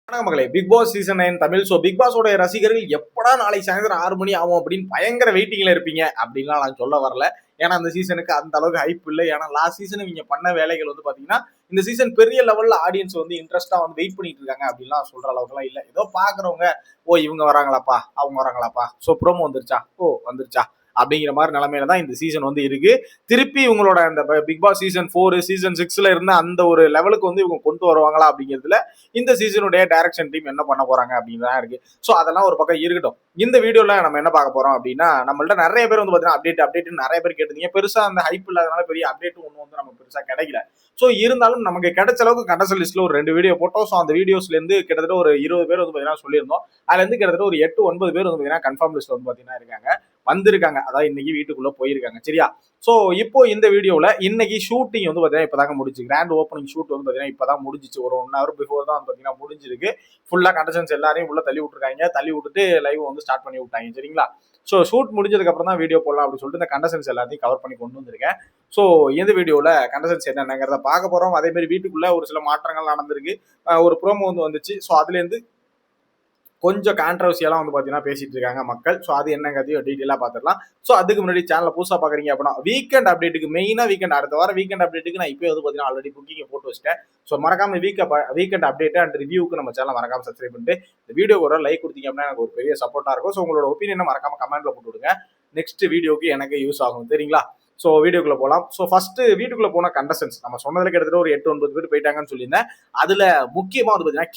வணக்கம் மகளே, big boss season 9 Tamil. So big பாஸோட ரசிகர்கள் எப்படா நாளை சாயந்தரம் 6 மணி ஆகும் அப்படின்னு பயங்கர வெயிட்டிங்ல இருப்பீங்க அப்படின்லாம் நான் சொல்ல வரல. ஏன்னா அந்த சீசனுக்கு அந்த அளவுக்கு ஹைப் இல்லை. ஏன்னா லாஸ்ட் சீசன் இவங்க பண்ண வேலைகள் வந்து பாத்தீங்கன்னா இந்த சீசன் பெரிய லெவல்ல ஆடியன்ஸ் வந்து இன்ட்ரெஸ்டா வந்து வெயிட் பண்ணிட்டு இருக்காங்க அப்படின்லாம் சொல்ற அளவுக்குலாம் இல்லை. ஏதோ பாக்குறவங்க ஓ இவங்க வராங்களாப்பா அவங்க வராங்களாப்பா, ஸோ ப்ரோமோ வந்துருச்சா, ஓ வந்துருச்சா அப்படிங்கிற மாதிரி நிலைமையில தான் இந்த சீசன் வந்து இருக்கு. திருப்பி இவங்களோட அந்த பிக் பாஸ் சீசன் 4 சீசன் 6ல இருந்த அந்த ஒரு லெவலுக்கு வந்து இவங்க கொண்டு வருவாங்களா அப்படிங்கிறதுல இந்த சீசனுடைய டைரக்ஷன் டீம் என்ன பண்ண போறாங்க அப்படின்னு தான் இருக்கு. ஸோ அதெல்லாம் ஒரு பக்கம் இருக்கட்டும். இந்த வீடியோல நம்ம என்ன பார்க்க போறோம் அப்படின்னா, நம்மள்ட்ட நிறைய பேர் வந்து பாத்தீங்கன்னா அப்டேட் நிறைய பேர் கேட்டீங்க. பெருசா அந்த ஹைப் இல்லாதனால பெரிய அப்டேட் ஒன்றும் வந்து நமக்கு பெருசா கிடைக்கல. ஸோ இருந்தாலும் நமக்கு கிடைச்ச அளவுக்கு கண்டசல் லிஸ்ட்ல ஒரு 2 வீடியோ போட்டோம். ஸோ அந்த வீடியோஸ்ல இருந்து கிட்டத்தட்ட ஒரு 20 பேர் வந்து பாத்தீங்கன்னா சொல்லியிருந்தோம். அதுல இருந்து கிட்டத்தட்ட ஒரு 8-9 பேர் வந்து பாத்தீங்கன்னா கன்ஃபார்ம் லிஸ்ட்ல வந்து பாத்தீங்கன்னா இருக்காங்க, வந்திருக்காங்க. அதாவது இன்னைக்கு வீட்டுக்குள்ள போயிருக்காங்க. சரியா? ஸோ இப்போ இந்த வீடியோவில் இன்னைக்கு ஷூட்டிங் வந்து பார்த்தீங்கன்னா இப்போதாங்க முடிச்சு. கிராண்ட் ஓப்பனிங் ஷூட் வந்து பார்த்தீங்கன்னா இப்போதான் முடிஞ்சிச்சு. ஒரு 1 hour பிஃபோர் தான் வந்து பார்த்தீங்கன்னா முடிஞ்சிருக்கு. ஃபுல்லாக கண்டஸ்டன்ஸ் எல்லாரையும் உள்ள தள்ளி விட்டுருக்காங்க. தள்ளி விட்டுட்டு லைவ் வந்து ஸ்டார்ட் பண்ணி விட்டாங்க. சரிங்களா? ஸோ ஷூட் முடிஞ்சதுக்கு அப்புறம் தான் வீடியோ போடலாம் அப்படின்னு சொல்லிட்டு இந்த கண்டஸ்டன்ஸ் எல்லாத்தையும் கவர் பண்ணி கொண்டு வந்திருக்கேன். ஸோ இந்த வீடியோவில் கண்டஸ்டன்ஸ் என்னங்கிறத பார்க்க போகிறோம். அதே மாதிரி வீட்டுக்குள்ள ஒரு சில மாற்றங்கள் நடந்திருக்கு. ஒரு ப்ரோமோ வந்து வந்துச்சு. ஸோ அதுலேருந்து கொஞ்சம் கான்ட்ரவர்சியெல்லாம் வந்து பார்த்தீங்கன்னா பேசிட்டு இருக்காங்க மக்கள். ஸோ அது என்னங்கிறதையும் டீட்டெயிலாக பார்த்துடலாம். ஸோ அதுக்கு முன்னாடி சேனலை புதுசாக பார்க்குறீங்க அப்படின்னா வீக்கெண்ட் அப்டேட்டுக்கு மெயினாக அடுத்த வாரம் வீக்கெண்ட் அப்டேட்டுக்கு நான் இப்போ வந்து பார்த்தீங்கன்னா ஆல்ரெடி புக்கிங் போட்டு வச்சிட்டேன். ஸோ மறக்காம வீக்கெண்ட் அப்டேட் அண்ட் ரிவ்யூக்கு நம்ம சேனலை மறக்காம சப்ஸ்கிரைப் பண்ணிட்டு இந்த வீடியோ ஒரு லைக் கொடுத்தீங்க அப்படின்னா எனக்கு ஒரு பெரிய சப்போர்ட்டாக இருக்கும். ஸோ உங்களோட ஒப்பீனியனை மறக்காம கமெண்ட்ல போட்டு விடுங்க. நெக்ஸ்ட் வீடியோக்கு எனக்கு யூஸ் ஆகும். சரிங்களா? ஸோ வீடியோக்குள்ள போகலாம். ஸோ ஃபர்ஸ்ட் வீட்டுக்குள்ள போன கண்டஸ்டன்ஸ் நம்ம சொன்னதுல கிட்டத்தட்ட ஒரு 8-9 பேர் போயிட்டாங்கன்னு சொல்லியிருந்தேன். அதுல முக்கியமா வந்து பாத்தீங்கன்னா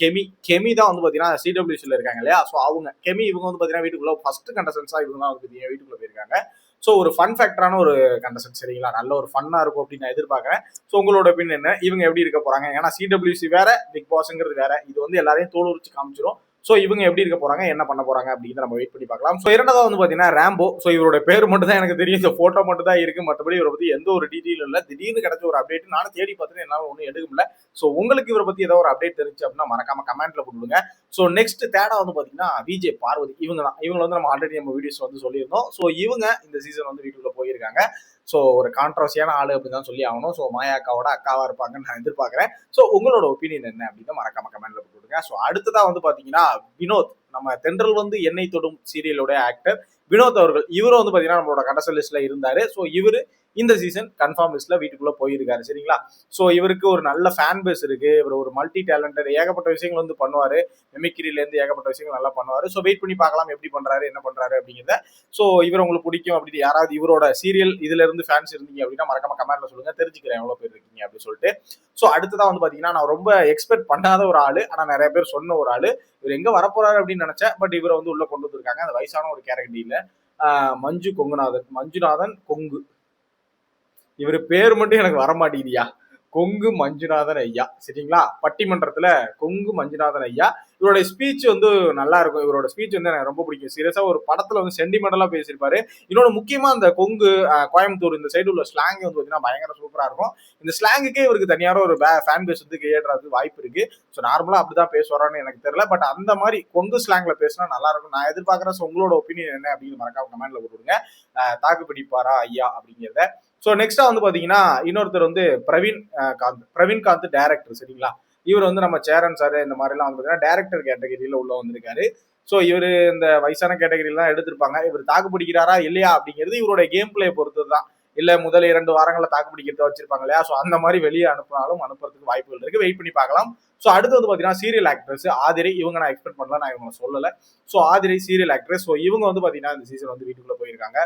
கெமி தான் வந்து பாத்தீங்கன்னா சிடபிள்யூசில இருக்காங்க இல்லையா? ஸோ அவங்க இவங்க வந்து பாத்தீங்கன்னா வீட்டுக்குள்ள ஃபர்ஸ்ட் கண்டஸ்டன்ஸா இவங்க தான் வந்து வீட்டுக்குள்ள போயிருக்காங்க. ஸோ ஒரு ஃபன் ஃபேக்டரான ஒரு கண்டஸ்டன்ஸ். சரிங்களா? நல்ல ஒரு ஃபன்னா இருக்கும் அப்படின்னு நான் எதிர்பார்க்கறேன். ஸோ உங்களோட ஒப்பீனியன் என்ன? இவங்க எப்படி இருக்க போறாங்க? ஏன்னா சிடபிள்யூசி வேற, பிக் பாஸ்ங்கிறது வேற. இது வந்து எல்லாரையும் தோல் உரிச்சு காமிச்சிடும். ஸோ இவங்க எப்படி இருக்க போறாங்க, என்ன பண்ண போறாங்க அப்படிங்கிறத நம்ம வெயிட் பண்ணி பார்க்கலாம். ஸோ இரண்டாவது வந்து பாத்தீங்கன்னா ராம்போ. ஸோ இவரோட பேர் மட்டும் தான் எனக்கு தெரியும். இந்த போட்டோ மட்டும் தான் இருக்கு. மற்றபடி இவரை பத்தி எந்த ஒரு டீட்டெயிலும் இல்லை. திடீர்னு கிடைச்ச ஒரு அப்டேட் நானும் தேடி பார்த்துட்டு என்னால ஒன்றும் எடுக்க முடியல. ஸோ உங்களுக்கு இவரை பத்தி ஏதாவது ஒரு அப்டேட் தெரிஞ்சு அப்படின்னா மறக்காம கமெண்ட்ல போட்டுவிடுங்க. ஸோ நெக்ஸ்ட் தேடா வந்து பாத்தீங்கன்னா விஜய் பார்வதி. இவங்க தான். இவங்க வந்து நம்ம ஆல்ரெடி நம்ம வீடியோஸ் வந்து சொல்லியிருந்தோம். ஸோ இவங்க இந்த சீசன் வந்து வீட்டுக்குள்ள போயிருக்காங்க. ஸோ ஒரு கான்ட்ரவர்சியான ஆளு அப்படின்னு தான் சொல்லி ஆகணும். ஸோ மாயா அக்காவோட அக்காவா இருப்பாங்கன்னு நான் எதிர்பார்க்கிறேன். ஸோ உங்களோட ஒப்பீனியன் என்ன அப்படின்னு மறக்காம கமெண்ட்ல போட்டுவிடுங்க. ஸோ அடுத்ததா வந்து பாத்தீங்கன்னா வினோத், நம்ம தென்றல் வந்து எண்ணெய் தொடும் சீரியலோட ஆக்டர் வினோத் அவர்கள். இவரும் வந்து பாத்தீங்கன்னா நம்மளோட கண்டஸ்டன்ட் லிஸ்ட்ல இருந்தாரு. ஸோ இவரு இந்த சீசன் கன்ஃபார்ம் லிஸ்ட்ல வீட்டுக்குள்ள போயிருக்காரு. சரிங்களா? ஸோ இவருக்கு ஒரு நல்ல ஃபேன் பேஸ் இருக்கு. இவர் ஒரு மல்டி டேலண்டட், ஏகப்பட்ட விஷயங்கள் வந்து பண்ணுவாரு. மிமிக்ரில இருந்து ஏகப்பட்ட விஷயங்கள் நல்லா பண்ணுவாரு. ஸோ வெயிட் பண்ணி பார்க்கலாம் எப்படி பண்றாரு, என்ன பண்றாரு அப்படிங்கிறத. ஸோ இவர் உங்களுக்கு பிடிக்கும் அப்படின்னு யாராவது இவரோட சீரியல் இதுல இருந்து ஃபேன்ஸ் இருந்தீங்க அப்படின்னா மறக்காம கமெண்ட்ல சொல்லுங்க, தெரிஞ்சுக்கிறேன் எவ்வளவு பேர் இருக்கீங்க அப்படின்னு சொல்லிட்டு. ஸோ அடுத்ததா வந்து பாத்தீங்கன்னா நான் ரொம்ப எக்ஸ்பெக்ட் பண்ணாத ஒரு ஆளு, ஆனா நிறைய பேர் சொன்ன ஒரு ஆளு. இவர் எங்க வரப்போறாரு அப்படின்னு நினைச்சேன். பட் இவரை வந்து உள்ள கொண்டு வந்திருக்காங்க. அந்த வயசான ஒரு கேரக்டர் இல்ல, மஞ்சுநாதன் கொங்கு. இவர் பேர் மட்டும் எனக்கு வரமாட்டேங்குதியா. கொங்கு மஞ்சுநாதன் ஐயா. சரிங்களா? பட்டிமன்றத்துல கொங்கு மஞ்சுநாதன் ஐயா. இவரோட ஸ்பீச் வந்து நல்லா இருக்கும். இவரோட ஸ்பீச் வந்து எனக்கு ரொம்ப பிடிக்கும். சீரியஸா ஒரு படத்துல வந்து சென்டிமெண்டலா பேசியிருப்பாரு. இன்னொன்று முக்கியமா அந்த கொங்கு, கோயம்புத்தூர் இந்த சைடு உள்ள ஸ்லாங் வந்து பாத்தீங்கன்னா பயங்கர சூப்பரா இருக்கும். இந்த ஸ்லாங்குக்கே இவருக்கு தனியார ஒரு ஃபேன் பேஸ் வந்து கிரியேட் வாய்ப்பு இருக்கு. ஸோ நார்மலா அப்படிதான் பேசுவாரான்னு எனக்கு தெரியல. பட் அந்த மாதிரி கொங்கு ஸ்லாங்ல பேசினா நல்லா இருக்கும் நான் எதிர்பார்க்கிறேன். ஸோ உங்களோட ஒப்பீனியன் என்ன அப்படின்னு மறக்காம கமெண்ட்ல போட்டுருங்க. தாக்கு பிடிப்பாரா ஐயா அப்படிங்கிறத. ஸோ நெக்ஸ்டா வந்து பாத்தீங்கன்னா இன்னொருத்தர் வந்து பிரவீன்காந்த் டைரக்டர். சரிங்களா? இவர் வந்து நம்ம சேரன் சார் இந்த மாதிரி எல்லாம் வந்து டைரக்டர் கேட்டகரியில உள்ள வந்திருக்காரு. ஸோ இவர் இந்த வயசான கேட்டகரியெல்லாம் எடுத்திருப்பாங்க. இவர் தாக்கு பிடிக்கிறாரா இல்லையா அப்படிங்கிறது இவருடைய கேம் பிளே பொறுத்து தான். இல்ல முதல் 2 வாரங்களை தாக்கு பிடிக்கிறத வச்சிருப்பாங்க இல்லையா? ஸோ அந்த மாதிரி வெளியே அனுப்பினாலும் அனுப்புறதுக்கு வாய்ப்புகள் இருக்கு. வெயிட் பண்ணி பார்க்கலாம். ஸோ அடுத்து வந்து பாத்தீங்கன்னா சீரியல் ஆக்ட்ரஸ் ஆதிரை. இவங்க நான் எக்ஸ்பெக்ட் பண்ணல, நான் இவங்க சொல்லல. So Aadhirai serial actress. So இவங்க வந்து பாத்தீங்கன்னா இந்த சீசன் வந்து வீட்டுக்குள்ள போயிருக்காங்க.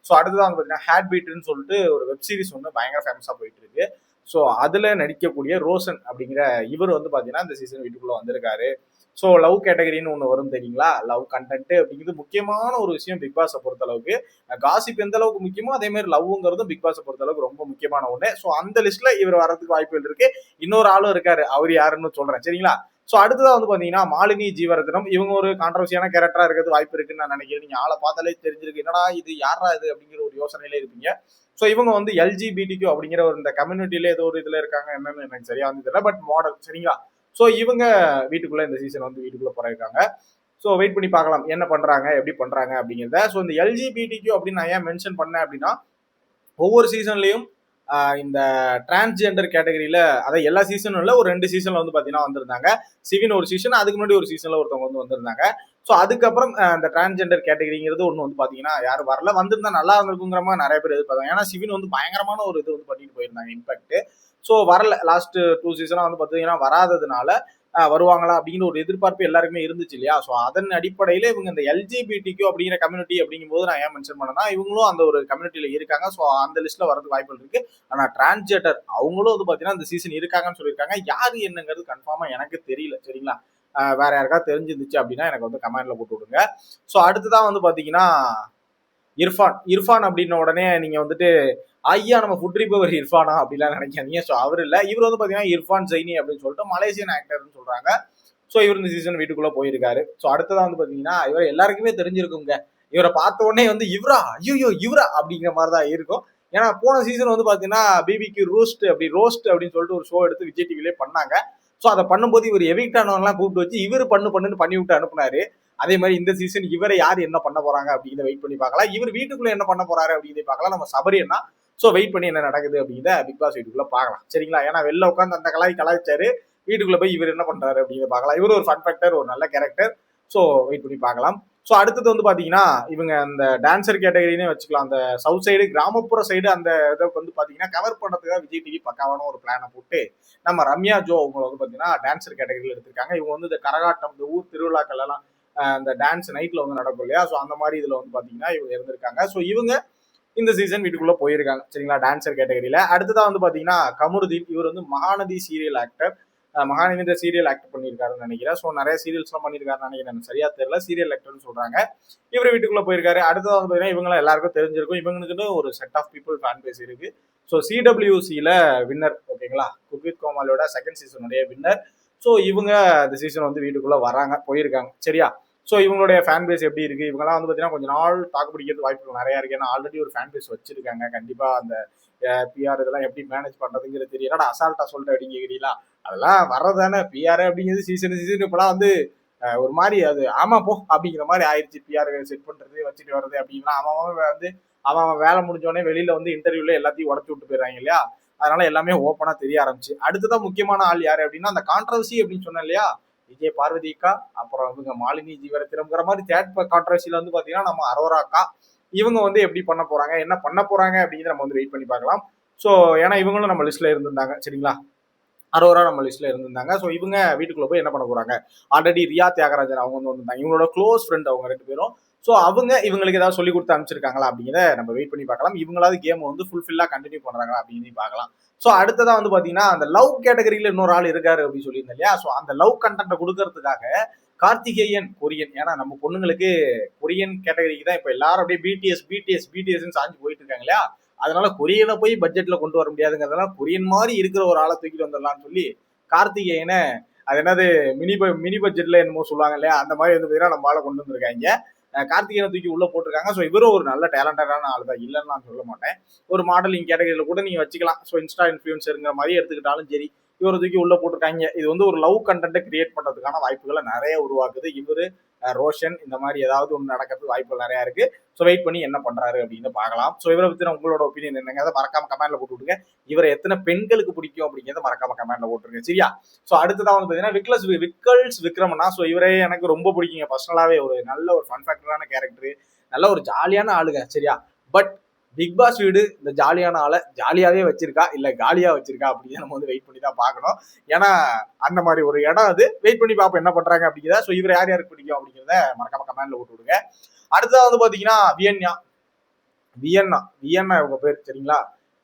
ஸோ அடுத்ததான் வந்து பாத்தீங்கன்னா ஹேட் பீட்னு சொல்லிட்டு ஒரு வெப் சீரிஸ் ஒன்று பயங்கர ஃபேமஸா போயிட்டு இருக்கு. ஸோ அதுல நடிக்கக்கூடிய ரோஷன் அப்படிங்கிற இவர் வந்து பாத்தீங்கன்னா இந்த சீசன் வீட்டுக்குள்ள வந்திருக்காரு. ஸோ லவ் கேட்டகரின்னு ஒன்று வரும் தெரியுங்களா? லவ் கண்டென்ட் அப்படிங்கிறது முக்கியமான ஒரு விஷயம் பிக் பாஸை பொறுத்த அளவுக்கு. காசிப் எந்த அளவுக்கு முக்கியமோ அதே மாதிரி லவ்ங்கிறதும் பிக் பாஸை பொறுத்த அளவுக்கு ரொம்ப முக்கியமான ஒன்று. ஸோ அந்த லிஸ்ட்ல இவர் வரதுக்கு வாய்ப்புகள் இருக்கு. இன்னொரு ஆளும் இருக்காரு, அவர் யாருன்னு சொல்றேன். சரிங்களா? ஸோ அடுத்ததான் வந்து பாத்தீங்கன்னா மாலினி ஜீவரத்னம். இவங்க ஒரு கான்ட்ரவர்சியான கேரக்டரா இருக்கிறது வாய்ப்பு இருக்குன்னு நான் நினைக்கிறேன். நீங்க ஆளை பார்த்தாலே தெரிஞ்சிருக்கு, என்னடா இது யாரா இது அப்படிங்கிற ஒரு யோசனையில இருப்பீங்க. ஸோ இவங்க வந்து எல்ஜிபிடிக்யூ அப்படிங்கிற ஒரு இந்த கம்யூனிட்டியில ஏதோ ஒரு இதுல இருக்காங்க, என்னன்னு எனக்கு சரியா வந்து தெரியல. But model. சரிங்களா? ஸோ இவங்க வீட்டுக்குள்ள இந்த சீசன் வந்து வீட்டுக்குள்ள போறாங்க. ஸோ வெயிட் பண்ணி பார்க்கலாம் என்ன பண்றாங்க, எப்படி பண்றாங்க அப்படிங்கிறத. ஸோ இந்த எல்ஜிபிடிக்யூ அப்படின்னு நான் ஏன் மென்ஷன் பண்ணேன் அப்படின்னா, ஒவ்வொரு சீசன்லயும் இந்த டிரான்ஸ்ஜெண்டர் கேட்டகரியில அதாவது எல்லா சீசனும் இல்லை, ஒரு 2 சீசன்ல வந்து பாத்தீங்கன்னா வந்திருந்தாங்க. சிவின் ஒரு சீசன், அதுக்கு முன்னாடி ஒரு சீசன்ல ஒருத்தவங்க வந்து வந்திருந்தாங்க. ஸோ அதுக்கப்புறம் இந்த டிரான்ஸ்ஜெண்டர் கேட்டகரிங்கிறது ஒன்று வந்து பாத்தீங்கன்னா யாரும் வரல. வந்திருந்தா நல்லா இருந்திருக்குங்கிற மாதிரி நிறைய பேர் எதிர்பார்த்தாங்க. ஏன்னா சிவின் வந்து பயங்கரமான ஒரு இது வந்து பண்ணிட்டு போயிருந்தாங்க இம்பாக்ட். ஸோ வரல, லாஸ்ட் 2 சீசனா வந்து பாத்தீங்கன்னா வராததுனால வருவாங்களா அப்படிங்கிற ஒரு எதிர்பார்ப்பு எல்லாருக்குமே இருந்துச்சு இல்லையா. ஸோ அதன் அடிப்படையில இவங்க இந்த எல்ஜிபிடிக்கு அப்படிங்கிற கம்யூனிட்டி அப்படிங்கும்போது நான் ஏன் மென்ஷன் பண்ணேன்னா இவங்களும் அந்த ஒரு கம்யூனிட்டியில இருக்காங்க. ஸோ அந்த லிஸ்ட்ல வரதுக்கு வாய்ப்புகள் இருக்கு. ஆனா டிரான்ஸ்ஜெண்டர் அவங்களும் வந்து பாத்தீங்கன்னா இந்த சீசன் இருக்காங்கன்னு சொல்லியிருக்காங்க. யாரு என்னங்கிறது கன்ஃபார்மா எனக்கு தெரியல, சரிங்களா. வேற யாருக்காவது தெரிஞ்சிருந்துச்சு அப்படின்னா எனக்கு வந்து கமெண்ட்ல போட்டு விடுங்க. ஸோ அடுத்துதான் வந்து பாத்தீங்கன்னா இர்ஃபான் அப்படின்ன உடனே நீங்க வந்துட்டு ஐயா நம்ம ஃபுட் ரிபவர் இர்ஃபானா அப்படிலாம் நினைக்காதீங்க. ஸோ அவர் இல்லை, இவர் வந்து பாத்தீங்கன்னா இர்ஃபான் ஜெய்னி அப்படின்னு சொல்லிட்டு மலேசியன் ஆக்டர்னு சொல்றாங்க. ஸோ இவர் இந்த சீசன் வீட்டுக்குள்ள போயிருக்காரு. ஸோ அடுத்ததான் வந்து பாத்தீங்கன்னா இவர் எல்லாருக்குமே தெரிஞ்சிருக்குங்க. இவரை பார்த்த உடனே வந்து இவரா ஐயோ இவரா அப்படிங்கிற மாதிரி தான் இருக்கும். ஏன்னா போன சீசன் வந்து பாத்தீங்கன்னா பிபிக்கு ரோஸ்ட் அப்படின்னு சொல்லிட்டு ஒரு ஷோ எடுத்து விஜய் டிவிலே பண்ணாங்க. ஸோ அதை பண்ணும்போது இவர் எவிக்ட் ஆனவங்கலாம் கூப்பிட்டு வச்சு இவர் பண்ணுன்னு பண்ணி விட்டு அனுப்புனாரு. அதே மாதிரி இந்த சீசன் இவரை யார் என்ன பண்ண போறாங்க அப்படிங்கிறத வெயிட் பண்ணி பார்க்கலாம். இவர் வீட்டுக்குள்ள என்ன பண்ண போறாரு அப்படிங்கிறத பார்க்கலாம். நம்ம சபரி என்ன ஸோ வெயிட் பண்ணி என்ன நடக்குது அப்படிங்கிறத பிக் பாஸ் வீட்டுக்குள்ள பார்க்கலாம், சரிங்களா. ஏன்னா வெளில உட்காந்து அந்த கலாய்ச்சாரு, வீட்டுக்குள்ள போய் இவர் என்ன பண்றாரு அப்படிங்கிறத பார்க்கலாம். இவர் ஒரு ஃபன் ஃபேக்டர், ஒரு நல்ல கேரக்டர். ஸோ வெயிட் பண்ணி பார்க்கலாம். ஸோ அடுத்தது வந்து பாத்தீங்கன்னா இவங்க அந்த டான்சர் கேட்டகரினே வச்சுக்கலாம். அந்த சவுத் சைடு கிராமப்புற சைடு அந்த இதை வந்து பாத்தீங்கன்னா கவர் பண்றதுக்காக விஜய் டிவி பக்காவான ஒரு பிளானை போட்டு நம்ம ரம்யா ஜோ அவங்களை வந்து பாத்தீங்கன்னா டான்சர் கேட்டகரியில் எடுத்திருக்காங்க. இவங்க வந்து இந்த கரகாட்டம், இந்த ஊர் திருவிழாக்கள் எல்லாம் இந்த டான்ஸ் நைட்ல வந்து நடக்கும் இல்லையா. ஸோ அந்த மாதிரி இதுல வந்து பாத்தீங்கன்னா இவங்க இருந்திருக்காங்க. ஸோ இவங்க இந்த சீசன் வீட்டுக்குள்ள போயிருக்காங்க, சரிங்களா, டான்சர் கேட்டகரியில. அடுத்ததான் வந்து பாத்தீங்கன்னா கமருதீன், இவர் வந்து Mahanadhi serial actor. Mahanadhi serial actor பண்ணியிருக்காருன்னு நினைக்கிறேன். ஸோ நிறைய சீரியல்ஸ் எல்லாம் பண்ணியிருக்காருன்னு நினைக்கிறேன், எனக்கு சரியா தெரியல. சீரியல் ஆக்டர்னு சொல்றாங்க. இவர் வீட்டுக்குள்ள போயிருக்காரு. அடுத்ததான் வந்து பாத்தீங்கன்னா இவங்க எல்லாருக்கும் தெரிஞ்சிருக்கும். இவங்களுக்குன்னு ஒரு set of people fan base இருக்கு. ஸோ சிடபிள்யூசியில வின்னர், ஓகேங்களா, குக் வித் கோமாளியோட செகண்ட் சீசனுடைய வின்னர். ஸோ இவங்க இந்த சீசன் வந்து வீட்டுக்குள்ள வராங்க, போயிருக்காங்க, சரியா. ஸோ இவங்களுடைய ஃபேன் பேஸ் எப்படி இருக்கு, இவங்கெல்லாம் வந்து பார்த்தீங்கன்னா கொஞ்சம் நாள் தாக்கு பிடிக்கிறது வாய்ப்புகள் நிறையா இருக்கு. ஏன்னா ஆல்ரெடி ஒரு ஃபேன் பேஸ் வச்சிருக்காங்க. கண்டிப்பா அந்த பிஆர் இதெல்லாம் எப்படி மேனேஜ் பண்றதுங்கிறது தெரியல. அசால்ட்டா சொல்லிட்டு அப்படிங்க கேட்டீங்களா, அதெல்லாம் வர்றதானே பிஆர் அப்படிங்கிறது சீசன் இப்பெல்லாம் வந்து ஒரு மாதிரி அது ஆமா போ அப்படிங்கிற மாதிரி ஆயிடுச்சு. பிஆர் செட் பண்றது வச்சுட்டு வர்றது அப்படின்னா அவன் வந்து அவன் வேலை முடிஞ்சோடனே வெளியில வந்து இன்டர்வியூல எல்லாத்தையும் உடச்சு விட்டு போயிடுறாங்க இல்லையா. அதனால எல்லாமே ஓப்பனா தெரிய ஆரம்பிச்சு. அடுத்ததான் முக்கியமான ஆள் யாரு அப்படின்னா அந்த கான்ட்ரவர்சி அப்படின்னு சொன்னேன் இல்லையா, விஜய் பார்வதிக்கா, அப்புறம் இவங்க மாலினி ஜீவரத்தினம்ங்கிற மாதிரி தேர்ட் கான்ட்ரவர்சியில வந்து பாத்தீங்கன்னா நம்ம அரோராக்கா. இவங்க வந்து எப்படி பண்ண போறாங்க, என்ன பண்ண போறாங்க அப்படிங்கிறத நம்ம வந்து வெயிட் பண்ணி பார்க்கலாம். ஸோ ஏன்னா இவங்களும் நம்ம லிஸ்ட்ல இருந்திருந்தாங்க, சரிங்களா. அரோரா நம்ம லிஸ்ட்ல இருந்திருந்தாங்க. ஸோ இவங்க வீட்டுக்குள்ள போய் என்ன பண்ண போறாங்க. ஆல்ரெடி ரியா தியாகராஜன் அவங்க வந்து வந்திருந்தாங்க, இவங்களோட க்ளோஸ் ஃப்ரெண்ட் அவங்க 2 பேரும். ஸோ அவங்க இவங்களுக்கு ஏதாவது சொல்லி கொடுத்து அனுப்பிச்சிருக்காங்களா அப்படிங்கிறத நம்ம வெயிட் பண்ணி பார்க்கலாம். இவங்களாவது கேம் வந்து ஃபுல்ஃபில்லா கண்டினியூ பண்றாங்களா அப்படின்னு பார்க்கலாம். ஸோ அடுத்ததா வந்து பாத்தீங்கன்னா அந்த லவ் கேட்டகரியில இன்னொரு ஆள் இருக்காரு அப்படின்னு சொல்லியிருந்தேன் இல்லையா. ஸோ அந்த லவ் கண்டென்ட்டை கொடுக்கறதுக்காக கார்த்திகேயன் கொரியன், ஏன்னா நம்ம பொண்ணுங்களுக்கு கொரியன் கேட்டகரிக்கு தான் இப்ப எல்லாரும் அப்படியே பிடிஎஸ் சாஞ்சு போயிட்டு இருக்காங்க இல்லையா. அதனால கொரியனை போய் பட்ஜெட்ல கொண்டு வர முடியாதுங்கிறதுனால கொரியன் மாதிரி இருக்கிற ஒரு ஆளை தூக்கிட்டு வந்துடலாம்னு சொல்லி கார்த்திகேயனை அது என்னது மினி பட்ஜெட்ல என்னமோ சொல்லுவாங்க இல்லையா, அந்த மாதிரி வந்து நம்ம ஆளை கொண்டு வந்திருக்காங்க. கார்த்திகேயனை தூக்கி உள்ள போட்டிருக்காங்க. ஸோ இவரும் ஒரு நல்ல டேலண்டடான ஆள் தான், இல்லைன்னு நான் சொல்ல மாட்டேன். ஒரு மாடலிங் கேட்டகரியில கூட நீங்க வச்சுக்கலாம். ஸோ இன்ஸ்டா இன்ஃபுளுசருங்கிற மாதிரி எடுத்துக்கிட்டாலும் சரி, இவரை தூக்கி உள்ள போட்டிருக்காங்க. இது வந்து ஒரு லவ் கண்டென்ட்டை கிரியேட் பண்றதுக்கான வாய்ப்புகளை நிறைய உருவாக்குது. இவரு ரோஷன் இந்த மாதிரி ஏதாவது ஒன்று நடக்கிறதுக்கு வாய்ப்புகள் நிறைய இருக்கு. ஸோ வெயிட் பண்ணி என்ன பண்றாரு அப்படின்னு பார்க்கலாம். ஸோ இவரை பத்தி உங்களோட ஒப்பீனியன் என்னங்க, அதை மறக்காம கமெண்ட்ல போட்டு விடுங்க. இவரை எத்தனை பெண்களுக்கு பிடிக்கும் அப்படிங்கிறத மறக்காம கமெண்ட்ல போட்டுருங்க, சரியா. ஸோ அடுத்ததான் வந்து பாத்தீங்கன்னா விக்கல்ஸ் விக்ரமனா. ஸோ இவரே எனக்கு ரொம்ப பிடிக்குங்க பர்சனலாவே. ஒரு நல்ல ஒரு ஃபன் ஃபேக்டரான கேரக்டர், நல்ல ஒரு ஜாலியான ஆளுங்க, சரியா. பட் பிக் பாஸ் வீடு இந்த ஜாலியான ஆளை ஜாலியாவே வச்சிருக்கா இல்ல காலியா வச்சிருக்கா அப்படின்னு நம்ம வந்து வெயிட் பண்ணி தான் பார்க்கணும். ஏன்னா அந்த மாதிரி ஒரு இடம் அது. வெயிட் பண்ணி பார்ப்போம் என்ன பண்றாங்க அப்படிங்கிறத. ஸோ இவர் யார் யாருக்கு பிடிக்கும் அப்படிங்கிறத மறக்காம கமெண்ட்ல போட்டு விடுங்க. அடுத்தது வந்து பாத்தீங்கன்னா வியன்னா இவங்க பேர், சரிங்களா.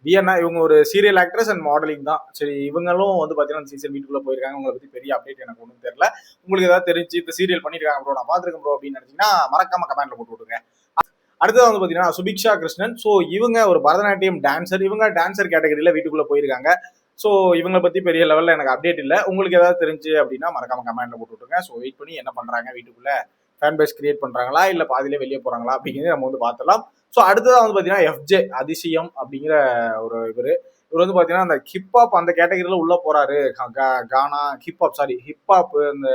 வியன்னா இவங்க ஒரு சீரியல் ஆக்ட்ரஸ் அண்ட் மாடலிங் தான். சரி இவங்களும் வந்து பாத்தீங்கன்னா சீசன் வீட்டுக்குள்ள போயிருக்காங்க. உங்களை பத்தி பெரிய அப்டேட் எனக்கு ஒன்றும் தெரியல. உங்களுக்கு ஏதாவது தெரிஞ்சு இந்த சீரியல் பண்ணிருக்காங்க ப்ரோ, நான் பாத்துருக்கேன் ப்ரோ அப்படின்னு நினைச்சீங்கன்னா மறக்காம கமெண்ட்ல போட்டு விடுங்க. அடுத்தது வந்து பாத்தீங்கன்னா சுபிக்ஷா கிருஷ்ணன். ஸோ இவங்க ஒரு பரதநாட்டியம் டான்சர். இவங்க டான்சர் கேட்டகரியில வீட்டுக்குள்ள போயிருக்காங்க. ஸோ இவங்களை பத்தி பெரிய லெவல்ல எனக்கு அப்டேட் இல்லை. உங்களுக்கு ஏதாவது தெரிஞ்சு அப்படின்னா மறக்காம கமெண்ட்ல போட்டு விட்டுருங்க. ஸோ வெயிட் பண்ணி என்ன பண்றாங்க, வீட்டுக்குள்ள ஃபேன் பேஸ் கிரியேட் பண்றாங்களா இல்ல பாதியிலே வெளியே போறாங்களா அப்படிங்கிறது நம்ம வந்து பார்த்துலாம். ஸோ அடுத்ததான் வந்து பாத்தீங்கன்னா எஃப்ஜே அதிசயம் அப்படிங்கிற ஒரு இவர் வந்து பாத்தீங்கன்னா அந்த ஹிப்ஹாப் அந்த கேட்டகரியில உள்ள போறாரு. கானா ஹிப்ஹாப் இந்த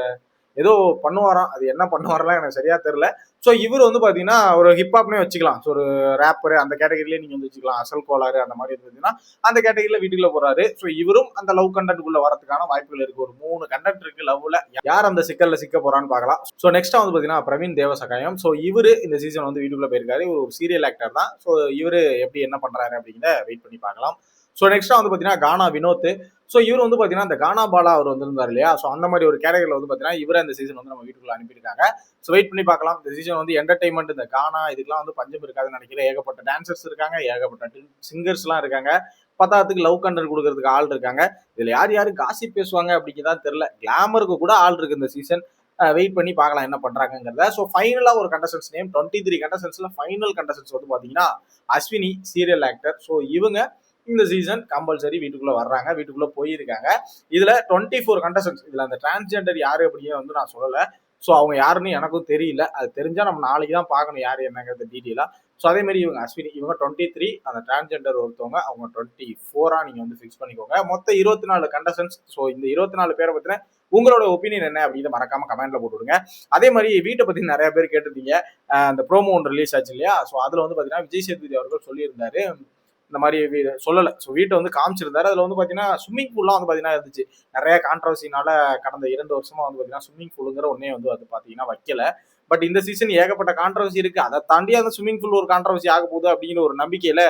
ஏதோ பண்ணுவாராம், அது என்ன பண்ணுவாரெல்லாம் எனக்கு சரியா தெரியல. ஸோ இவர் வந்து பாத்தீங்கன்னா ஒரு ஹிப்ஹாப்னே வச்சுக்கலாம். ஸோ ஒரு ரேப்பர் அந்த கேட்டகரியிலே நீங்க வந்து வச்சுக்கலாம். அசல் கோளாறு அந்த மாதிரி இருந்ததுன்னா அந்த கேட்டகரியில வீட்டுக்குள்ள போறாரு. ஸோ இவரும் அந்த லவ் கண்டென்ட்குள்ள வரதுக்கான வாய்ப்புகள் இருக்கு. ஒரு 3 கண்டென்ட் இருக்கு லவ்ல. யார் அந்த சிக்கல்ல சிக்க போறான்னு பார்க்கலாம். ஸோ நெக்ஸ்ட் வந்து பாத்தீங்கன்னா பிரவீன் தேவசகாயம். ஸோ இவரு இந்த சீசன் வந்து வீட்டுக்குள்ள போயிருக்காரு. இவர் ஒரு சீரியல் ஆக்டர் தான். ஸோ இவரு எப்படி என்ன பண்றாரு அப்படிங்கிறத வெயிட் பண்ணி பார்க்கலாம். ஸோ நெக்ஸ்ட் வந்து பாத்தீங்கன்னா கானா வினோத். ஸோ இவர் வந்து பாத்தீங்கன்னா இந்த கானா பாலா அவர் வந்திருந்தார் இல்லையா. ஸோ அந்த மாதிரி ஒரு கேட்டகரியில் வந்து பாத்தீங்கன்னா இவரை இந்த சீசன் வந்து நம்ம வீட்டுக்குள்ள அனுப்பியிருக்காங்க. ஸோ வெயிட் பண்ணி பார்க்கலாம். இந்த சீசன் வந்து என்டர்டைன்மெண்ட் இந்த கானா இதுக்கெல்லாம் வந்து பஞ்சம் இருக்காதுன்னு நினைக்கிறேன். ஏகப்பட்ட டான்சர்ஸ் இருக்காங்க, ஏகப்பட்ட சிங்கர்ஸ் எல்லாம் இருக்காங்க, பத்தாவதுக்கு லவ் கண்டென்ட் கொடுக்கறதுக்கு ஆள் இருக்காங்க. இதுல யார் யாரு காசிப் பேசுவாங்க அப்படிங்கிறதான் தெரியல. கிளாமருக்கு கூட ஆள் இருக்கு இந்த சீசன். வெயிட் பண்ணி பார்க்கலாம் என்ன பண்றாங்கிறத. ஸோ ஃபைனலா ஒரு கண்டஸ்டன்ஸ் நேம் 23 கண்டஸ்டன்ஸ்ல ஃபைனல் கண்டஸ்டன்ஸ் வந்து பாத்தீங்கன்னா அஸ்வினி சீரியல் ஆக்டர். ஸோ இவங்க இந்த சீசன் கம்பல்சரி வீட்டுக்குள்ள வர்றாங்க, வீட்டுக்குள்ள போயிருக்காங்க. இதுல 24 கண்டஸ்டன்ஸ். இதுல அந்த டிரான்ஸ்ஜெண்டர் யாரு அப்படின்னு வந்து நான் சொல்லல. ஸோ அவங்க யாருன்னு எனக்கும் தெரியல. அது தெரிஞ்சா நம்ம நாளைக்கு தான் பார்க்கணும் யாரு என்னங்கிறது டீட்டெயிலா. ஸோ அதே மாதிரி இவங்க அஸ்வினி இவங்க 23, அந்த டிரான்ஸ்ஜெண்டர் ஒருத்தவங்க அவங்க 24 நீங்க வந்து ஃபிக்ஸ் பண்ணிக்கோங்க. மொத்தம் 24 கண்டஸ்டன்ஸ். ஸோ இந்த 24 பேரை பத்தின உங்களோட ஒப்பீனியன் என்ன அப்படின்னு மறக்காம கமெண்ட்ல போட்டுவிடுங்க. அதே மாதிரி வீட்டை பத்தி நிறைய பேர் கேட்டிருந்தீங்க. அந்த ப்ரோமோ ஒன்று ரிலீஸ் ஆச்சு இல்லையா. ஸோ அதுல வந்து பாத்தீங்கன்னா விஜய் சேதுபதி அவர்கள் சொல்லியிருந்தாரு இந்த மாதிரி சொல்லலை. ஸோ வீட்டை வந்து காமிச்சிருந்தாரு. அதில் வந்து பார்த்தீங்கன்னா ஸ்விம்மிங் பூல்லாம் வந்து பார்த்தீங்கன்னா இருந்துச்சு. நிறைய கான்ட்ரவர்சினால கடந்த 2 வருஷமா வந்து பார்த்தீங்கன்னா ஸ்விம்மிங் பூலுங்கிற ஒன்னே வந்து அது பார்த்தீங்கன்னா வைக்கல. பட் இந்த சீசன் ஏகப்பட்ட கான்ட்ரவர்சி இருக்கு. அதை தாண்டி அந்த ஸ்விம்மிங் பூல் ஒரு கான்ட்ரவர்சி ஆக போகுது அப்படிங்கிற ஒரு நம்பிக்கையில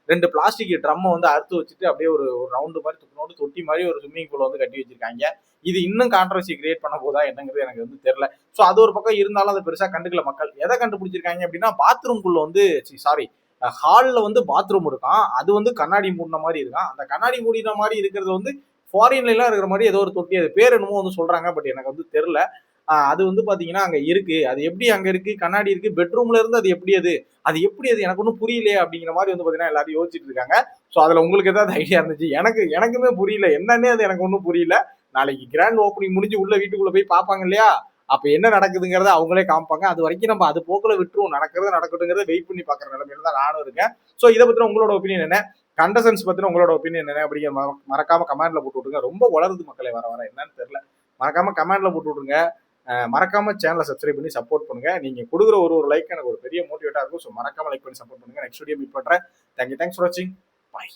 2 பிளாஸ்டிக் ட்ரம்மை வந்து அறுத்து வச்சுட்டு அப்படியே ஒரு ரவுண்டு மாதிரி துணோடு தொட்டி மாதிரி ஒரு ஸ்விம்மிங் பூல் வந்து கட்டி வச்சிருக்காங்க. இது இன்னும் கான்ட்ரவர்சி கிரியேட் பண்ண போதா என்னங்கிறது எனக்கு வந்து தெரியல. ஸோ அது ஒரு பக்கம் இருந்தாலும் அதை பெருசா கண்டுக்கல மக்கள். எதை கண்டுபிடிச்சிருக்காங்க அப்படின்னா பாத்ரூம்குள்ள வந்து சாரி ஹால்ல வந்து பாத்ரூம் இருக்கான். அது வந்து கண்ணாடி மூடின மாதிரி இருக்கான். அந்த கண்ணாடி மூடின மாதிரி இருக்கிறது வந்து ஃபாரின்ல எல்லாம் இருக்கிற மாதிரி ஏதோ ஒரு தொட்டி. அது பேர் என்னமோ வந்து சொல்றாங்க. பட் எனக்கு வந்து தெரியல. அது வந்து பாத்தீங்கன்னா அங்க இருக்கு. அது எப்படி அங்க இருக்கு, கண்ணாடி இருக்கு, பெட்ரூம்ல இருந்து அது எப்படி அது எனக்கு ஒன்றும் புரியலையே அப்படிங்கிற மாதிரி வந்து பாத்தீங்கன்னா எல்லாரும் யோசிச்சுட்டு இருக்காங்க. ஸோ அதுல உங்களுக்கு ஏதாவது ஐடியா இருந்துச்சு? எனக்குமே புரியல. என்னன்னே அது எனக்கு ஒன்றும் புரியல. நாளைக்கு கிராண்ட் ஓப்பனிங் முடிஞ்சு உள்ள வீட்டுக்குள்ள போய் பார்ப்பாங்க இல்லையா, அப்ப என்ன நடக்குதுங்கிறத அவங்களே காமிப்பாங்க. அது வரைக்கும் நம்ம அது போக்குல விட்டுருவோம். நடக்கட்டுங்கிறத வெயிட் பண்ணி பாக்குற நிலைமையில தான் நானும் இருக்கேன். சோ இதை பத்தின உங்களோட ஒப்பீனியன் என்ன? கண்டஸ்டன்ஸ் பத்தின உங்களோட ஒப்பீனியன் என்ன அப்படிங்கிற மறக்காம கமெண்ட்ல போட்டு விட்டுருங்க. ரொம்ப வளருது மக்களே வர வர என்னன்னு தெரியல. மறக்காம கமெண்ட்ல போட்டு விட்டுருங்க. மறக்காம சேனலை சப்ஸ்கிரைப் பண்ணி சப்போர்ட் பண்ணுங்க. நீங்க கொடுக்குற ஒரு லைக் எனக்கு ஒரு பெரிய மோட்டிவேட்டா இருக்கும். ஸோ மறக்காம லைக் பண்ணி சப்போர்ட் பண்ணுங்க. நெக்ஸ்ட் வீடியோ மீட் பண்றேன். தேங்க்ஸ் ஃபார் வாட்சிங். பாய்.